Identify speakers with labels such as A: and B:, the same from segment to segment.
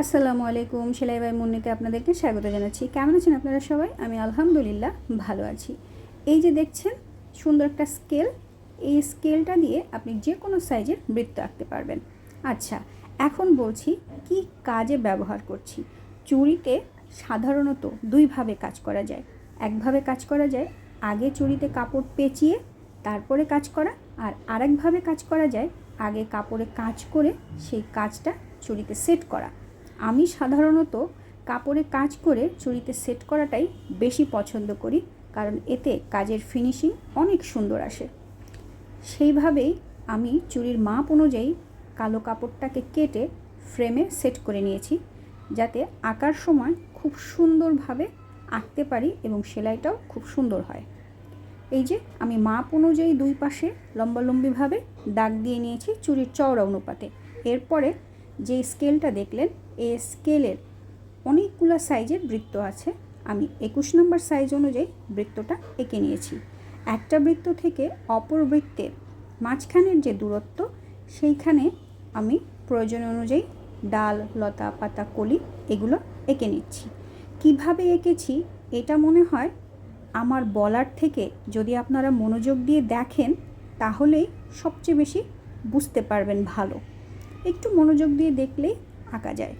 A: আসসালামু আলাইকুম। সেলাই বাই মুন্নিতে আপনাদেরকে স্বাগত জানাচ্ছি। কেমন আছেন আপনারা সবাই? আমি আলহামদুলিল্লাহ ভালো আছি। এই যে দেখছেন সুন্দর একটা স্কেল, এই স্কেলটা দিয়ে আপনি যে কোনো সাইজের বৃত্ত আঁকতে পারবেন। আচ্ছা, এখন বলছি কি কাজে ব্যবহার করছি। চুড়িতে সাধারণত দুইভাবে কাজ করা যায়। একভাবে কাজ করা যায় আগে চুড়িতে কাপড় পেঁচিয়ে তারপরে কাজ করা, আর আরেকভাবে কাজ করা যায় আগে কাপড়ে কাজ করে সেই কাজটা চুড়িতে সেট করা। আমি সাধারণত কাপড়ে কাজ করে চুড়িতে সেট করাটাই বেশি পছন্দ করি, কারণ এতে কাজের ফিনিশিং অনেক সুন্দর আসে। সেইভাবেই আমি চুড়ির মাপ অনুযায়ী কালো কাপড়টাকে কেটে ফ্রেমে সেট করে নিয়েছি, যাতে আঁকার সময় খুব সুন্দরভাবে আঁকতে পারি এবং সেলাইটাও খুব সুন্দর হয়। এই যে আমি মাপ অনুযায়ী দুই পাশে লম্বালম্বিভাবে দাগ দিয়ে নিয়েছি চুড়ির চওড়া অনুপাতে। এরপরে যে স্কেলটা দেখলেন, এই স্কেলের অনেকগুলো সাইজের বৃত্ত আছে। আমি 21 নম্বর সাইজ অনুযায়ী বৃত্তটা এঁকে নিয়েছি। একটা বৃত্ত থেকে অপর বৃত্তের মাঝখানের যে দূরত্ব, সেইখানে আমি প্রয়োজন অনুযায়ী ডাল, লতা, পাতা, কলি এগুলো এঁকে নিচ্ছি। কিভাবে এঁকেছি এটা মনে হয় আমার বলার থেকে যদি আপনারা মনোযোগ দিয়ে দেখেন তাহলেই সবচেয়ে বেশি বুঝতে পারবেন ভালো। একটু মনোযোগ দিয়ে দেখলেই আঁকা যায়।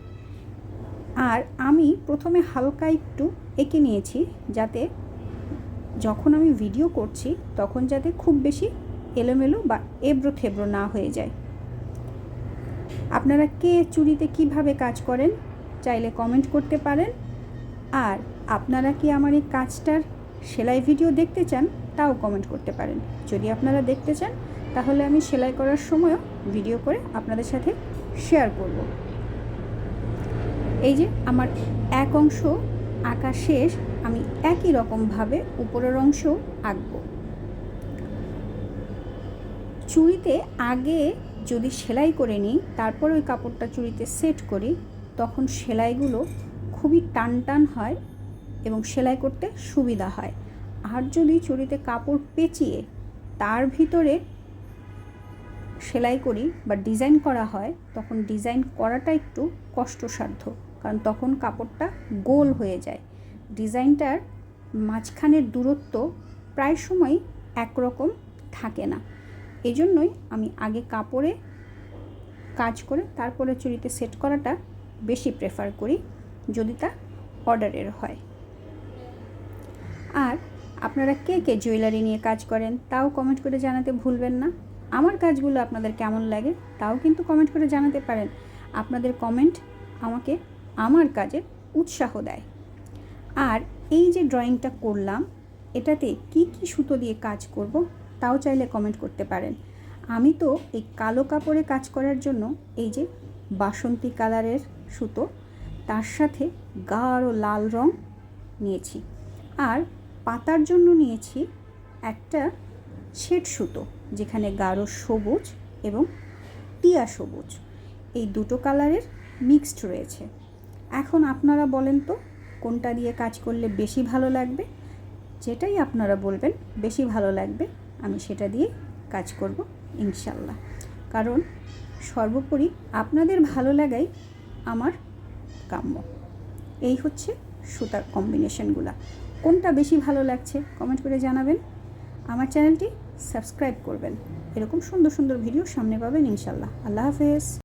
A: আর আমি প্রথমে হালকা একটু এঁকে নিয়েছি, যাতে যখন আমি ভিডিও করছি তখন যাতে খুব বেশি এলোমেলো বা এবড়ো থেবড়ো না হয়ে যায়। আপনারা কে চুড়িতে কিভাবে কাজ করেন চাইলে কমেন্ট করতে পারেন। আর আপনারা কি আমার এই কাজটার সেলাই ভিডিও দেখতে চান তাও কমেন্ট করতে পারেন। যদি আপনারা দেখতে চান তাহলে আমি সেলাই করার সময়ও ভিডিও করে আপনাদের সাথে শেয়ার করব। এই যে আমার এক অংশ আঁকা শেষ, আমি একই রকমভাবে উপরের অংশও আঁকব। চুড়িতে আগে যদি সেলাই করে নিই তারপর ওই কাপড়টা চুড়িতে সেট করি, তখন সেলাইগুলো খুবই টান টান হয় এবং সেলাই করতে সুবিধা হয়। আর যদি চুড়িতে কাপড় পেঁচিয়ে তার ভিতরে সেলাই করি বা ডিজাইন করা হয়, তখন ডিজাইন করাটা একটু কষ্টসাধ্য, কারণ তখন কাপড়টা গোল হয়ে যায়। ডিজাইনটার মাঝখানের দূরত্ব প্রায় সময় একরকম থাকে না। এজন্যই আমি আগে কাপড়ে কাজ করে তারপরে চুড়িতে সেট করাটা বেশি প্রেফার করি, যদি তা অর্ডারের হয়। আর আপনারা কে কে জুয়েলারি নিয়ে কাজ করেন তাও কমেন্ট করে জানাতে ভুলবেন না। আমার কাজগুলো আপনাদের কেমন লাগে তাও কিন্তু কমেন্ট করে জানাতে পারেন। আপনাদের কমেন্ট আমাকে আমার কাজে উৎসাহ দেয়। আর এই যে ড্রয়িংটা করলাম, এটাতে কি কি সুতো দিয়ে কাজ করব তাও চাইলে কমেন্ট করতে পারেন। আমি তো এই কালো কাপড়ে কাজ করার জন্য এই যে বাসন্তী কালারের সুতো, তার সাথে গাঢ় লাল রং নিয়েছি। আর পাতার জন্য নিয়েছি একটা শেড সুতো, যেখানে গাঢ় সবুজ এবং টিয়া সবুজ এই দুটো কালারের মিক্সড রয়েছে। এখন আপনারা বলেন তো কোনটা দিয়ে কাজ করলে বেশি ভালো লাগবে? যেটাই আপনারা বলবেন বেশি ভালো লাগবে আমি সেটা দিয়ে কাজ করব ইনশাল্লাহ। কারণ সর্বোপরি আপনাদের ভালো লাগাই আমার কাম্য। এই হচ্ছে সুতার কম্বিনেশনগুলো। কোনটা বেশি ভালো লাগছে কমেন্ট করে জানাবেন। আমার চ্যানেলটি সাবস্ক্রাইব করবেন। এরকম সুন্দর সুন্দর ভিডিও সামনে পাবেন ইনশাল্লাহ। আল্লাহ হাফেজ।